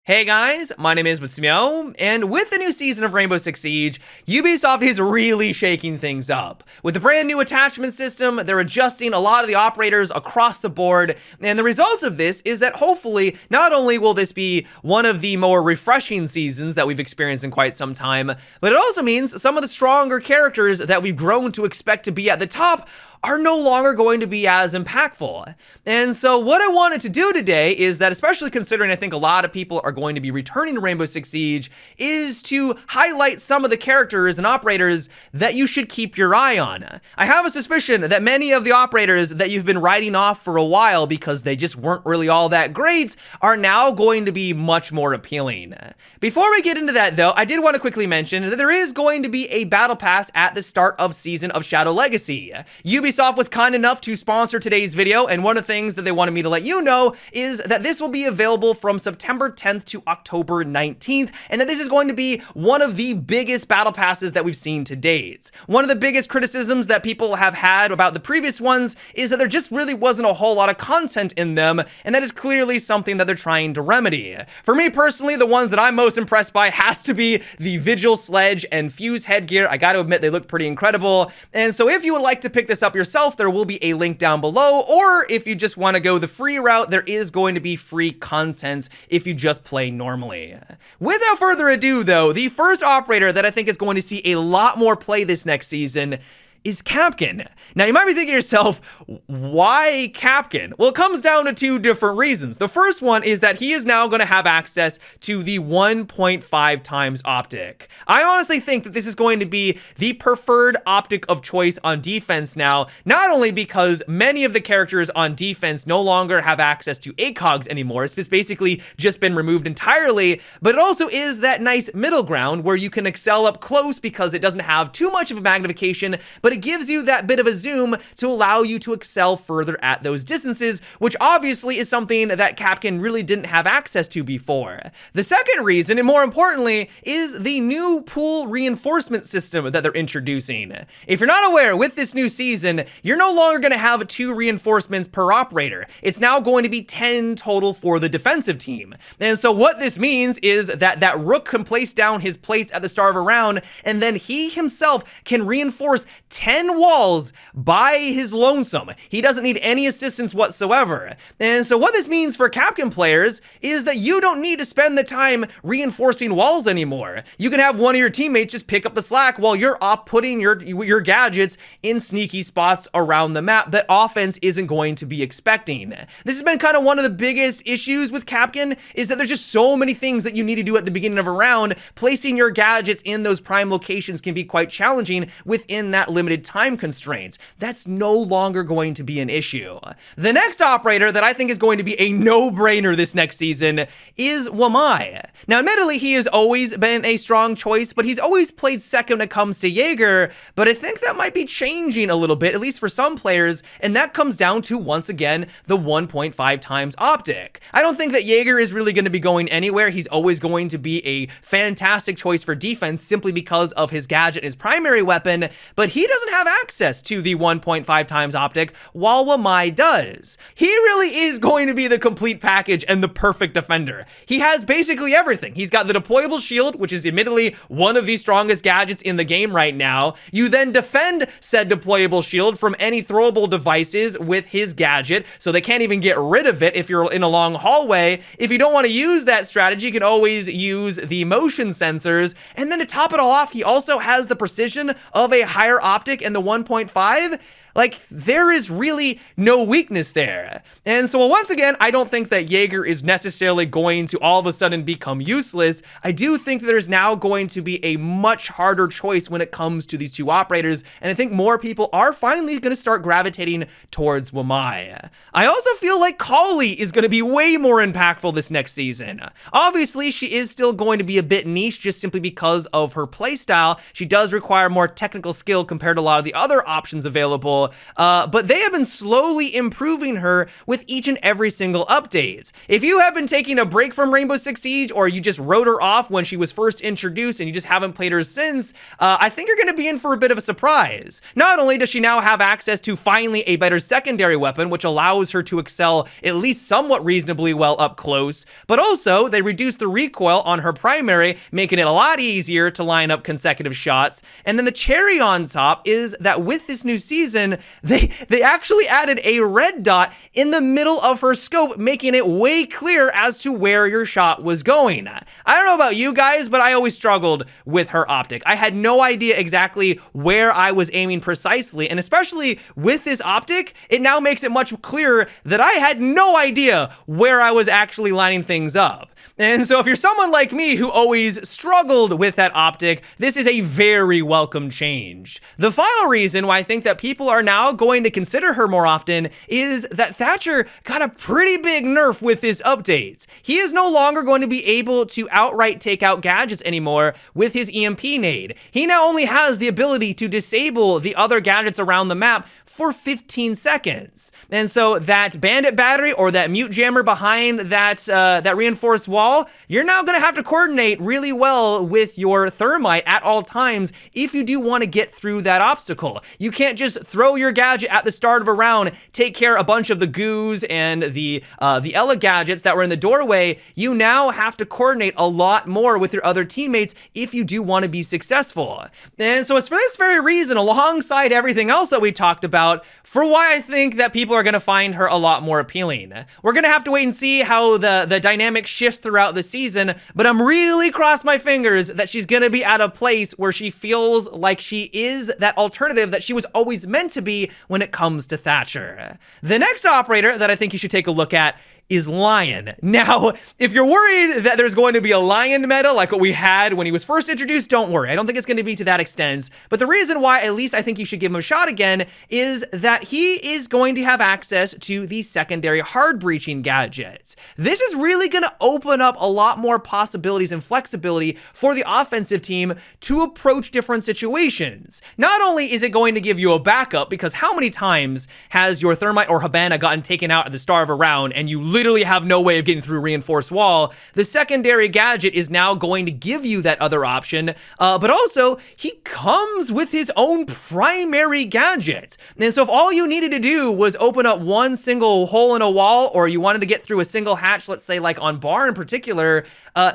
Hey guys, my name is Matsumo, and with the new season of Rainbow Six Siege, Ubisoft is really shaking things up. With the brand new attachment system, they're adjusting a lot of the operators across the board, and the result of this is that hopefully, not only will this be one of the more refreshing seasons that we've experienced in quite some time, but it also means some of the stronger characters that we've grown to expect to be at the top are no longer going to be as impactful. And so what I wanted to do today is that, especially considering I think a lot of people are going to be returning to Rainbow Six Siege, is to highlight some of the characters and operators that you should keep your eye on. I have a suspicion that many of the operators that you've been writing off for a while because they just weren't really all that great are now going to be much more appealing. Before we get into that though, I did want to quickly mention that there is going to be a battle pass at the start of Season of Shadow Legacy. Ubisoft was kind enough to sponsor today's video, and one of the things that they wanted me to let you know is that this will be available from September 10th to October 19th, and that this is going to be one of the biggest battle passes that we've seen to date. One of the biggest criticisms that people have had about the previous ones is that there just really wasn't a whole lot of content in them, and that is clearly something that they're trying to remedy. For me personally, the ones that I'm most impressed by has to be the Vigil Sledge and Fuse headgear. I gotta admit, they look pretty incredible, and so if you would like to pick this up yourself, there will be a link down below, or if you just want to go the free route, there is going to be free content if you just play normally. Without further ado though, the first operator that I think is going to see a lot more play this next season is CanCan. Now you might be thinking to yourself, why CanCan? Well, it comes down to two different reasons. The first one is that he is now going to have access to the 1.5 times optic. I honestly think that this is going to be the preferred optic of choice on defense now, not only because many of the characters on defense no longer have access to ACOGs anymore, it's basically just been removed entirely, but it also is that nice middle ground where you can excel up close because it doesn't have too much of a magnification, but it gives you that bit of a zoom to allow you to excel further at those distances, which obviously is something that CanCan really didn't have access to before. The second reason, and more importantly, is the new pool reinforcement system that they're introducing. If you're not aware, with this new season, you're no longer going to have 2 reinforcements per operator. It's now going to be 10 total for the defensive team. And so what this means is that Rook can place down his plates at the start of a round, and then he himself can reinforce 10 walls by his lonesome. He doesn't need any assistance whatsoever. And so what this means for CanCan players is that you don't need to spend the time reinforcing walls anymore. You can have one of your teammates just pick up the slack while you're off putting your gadgets in sneaky spots around the map that offense isn't going to be expecting. This has been kind of one of the biggest issues with CanCan, is that there's just so many things that you need to do at the beginning of a round. Placing your gadgets in those prime locations can be quite challenging within that limited time constraints. That's no longer going to be an issue. The next operator that I think is going to be a no-brainer this next season is Waimai. Now, admittedly, he has always been a strong choice, but he's always played second when it comes to Jaeger, but I think that might be changing a little bit, at least for some players, and that comes down to, once again, the 1.5 times optic. I don't think that Jaeger is really going to be going anywhere. He's always going to be a fantastic choice for defense simply because of his gadget and his primary weapon, but he doesn't have access to the 1.5 times optic, while Waimai does. He really is going to be the complete package and the perfect defender. He has basically everything. He's got the deployable shield, which is admittedly one of the strongest gadgets in the game right now. You then defend said deployable shield from any throwable devices with his gadget, so they can't even get rid of it if you're in a long hallway. If you don't want to use that strategy, you can always use the motion sensors, and then to top it all off, he also has the precision of a higher optic and the 1.5. Like, there is really no weakness there. And so once again, I don't think that Jaeger is necessarily going to all of a sudden become useless. I do think that there's now going to be a much harder choice when it comes to these two operators, and I think more people are finally going to start gravitating towards Waimai. I also feel like Kade is going to be way more impactful this next season. Obviously, she is still going to be a bit niche just simply because of her playstyle. She does require more technical skill compared to a lot of the other options available, now, but they have been slowly improving her with each and every single update. If you have been taking a break from Rainbow Six Siege, or you just wrote her off when she was first introduced and you just haven't played her since, I think you're going to be in for a bit of a surprise. Not only does she now have access to finally a better secondary weapon, which allows her to excel at least somewhat reasonably well up close, but also they reduced the recoil on her primary, making it a lot easier to line up consecutive shots. And then the cherry on top is that with this new season, they actually added a red dot in the middle of her scope, making it way clearer as to where your shot was going. I don't know about you guys, but I always struggled with her optic. I had no idea exactly where I was aiming precisely, and especially with this optic, it now makes it much clearer that I had no idea where I was actually lining things up. And so if you're someone like me who always struggled with that optic, this is a very welcome change. The final reason why I think that people are now going to consider her more often is that Thatcher got a pretty big nerf with his updates. He is no longer going to be able to outright take out gadgets anymore with his EMP nade. He now only has the ability to disable the other gadgets around the map for 15 seconds. And so that bandit battery or that mute jammer behind that reinforced wall, you're now gonna have to coordinate really well with your thermite at all times if you do want to get through that obstacle. You can't just throw your gadget at the start of a round, take care of a bunch of the goos and the Ella gadgets that were in the doorway. You now have to coordinate a lot more with your other teammates if you do want to be successful. And so it's for this very reason, alongside everything else that we talked about, for why I think that people are going to find her a lot more appealing. We're going to have to wait and see how the dynamic shifts throughout the season, but I'm really crossing my fingers that she's going to be at a place where she feels like she is that alternative that she was always meant to be when it comes to Thatcher. The next operator that I think you should take a look at is Lion. Now, if you're worried that there's going to be a Lion meta like what we had when he was first introduced, don't worry. I don't think it's going to be to that extent. But the reason why at least I think you should give him a shot again is that he is going to have access to the secondary hard breaching gadgets. This is really going to open up a lot more possibilities and flexibility for the offensive team to approach different situations. Not only is it going to give you a backup, because how many times has your Thermite or Habana gotten taken out at the start of a round and you literally have no way of getting through reinforced wall? The secondary gadget is now going to give you that other option, but also he comes with his own primary gadget. And so if all you needed to do was open up one single hole in a wall, or you wanted to get through a single hatch, let's say like on bar in particular,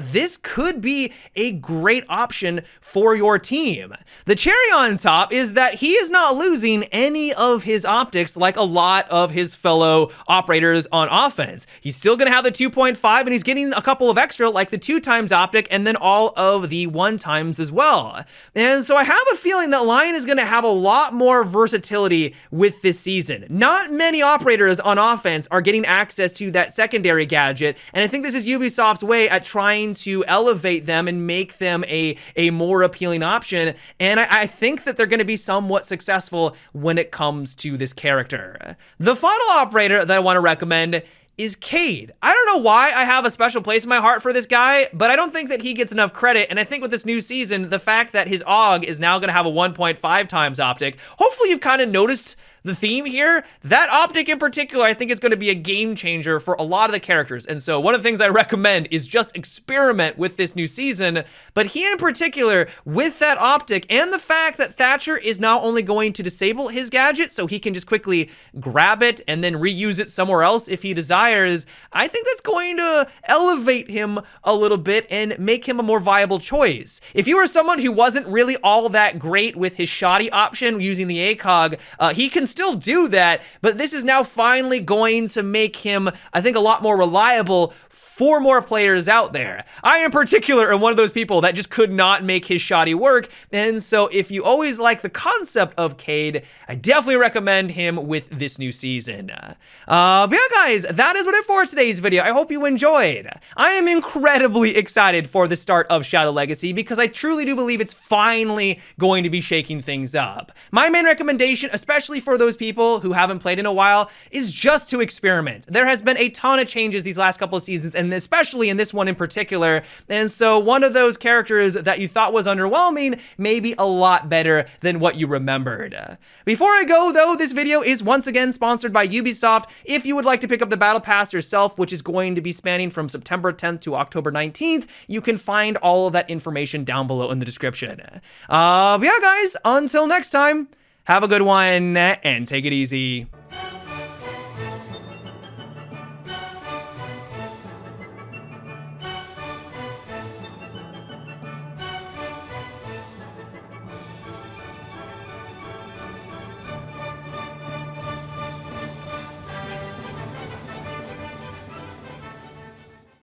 this could be a great option for your team. The cherry on top is that he is not losing any of his optics like a lot of his fellow operators on offense. He's still going to have the 2.5, and he's getting a couple of extra like the 2x optic and then all of the 1x as well. And so I have a feeling that Lion is going to have a lot more versatility with this season. Not many operators on offense are getting access to that secondary gadget, and I think this is Ubisoft's way at trying to elevate them and make them a more appealing option, and I think that they're going to be somewhat successful when it comes to this character. The final operator that I want to recommend is Kade. I don't know why I have a special place in my heart for this guy, but I don't think that he gets enough credit, and I think with this new season, the fact that his AUG is now going to have a 1.5x optic, hopefully you've kind of noticed the theme here. That optic in particular, I think is going to be a game changer for a lot of the characters. And so one of the things I recommend is just experiment with this new season. But he in particular, with that optic and the fact that Thatcher is now only going to disable his gadget so he can just quickly grab it and then reuse it somewhere else if he desires, I think that's going to elevate him a little bit and make him a more viable choice. If you were someone who wasn't really all that great with his shoddy option using the ACOG, he can still do that, but this is now finally going to make him, I think, a lot more reliable for more players out there. I in particular am one of those people that just could not make his shoddy work, and so if you always like the concept of Kade, I definitely recommend him with this new season. But yeah guys, that is what it for today's video. I hope you enjoyed. I am incredibly excited for the start of Shadow Legacy because I truly do believe it's finally going to be shaking things up. My main recommendation, especially for those people who haven't played in a while, is just to experiment. There has been a ton of changes these last couple of seasons, and and especially in this one in particular. And so one of those characters that you thought was underwhelming may be a lot better than what you remembered. Before I go though, this video is once again sponsored by Ubisoft. If you would like to pick up the Battle Pass yourself, which is going to be spanning from September 10th to October 19th, you can find all of that information down below in the description. But yeah guys, until next time, have a good one and take it easy.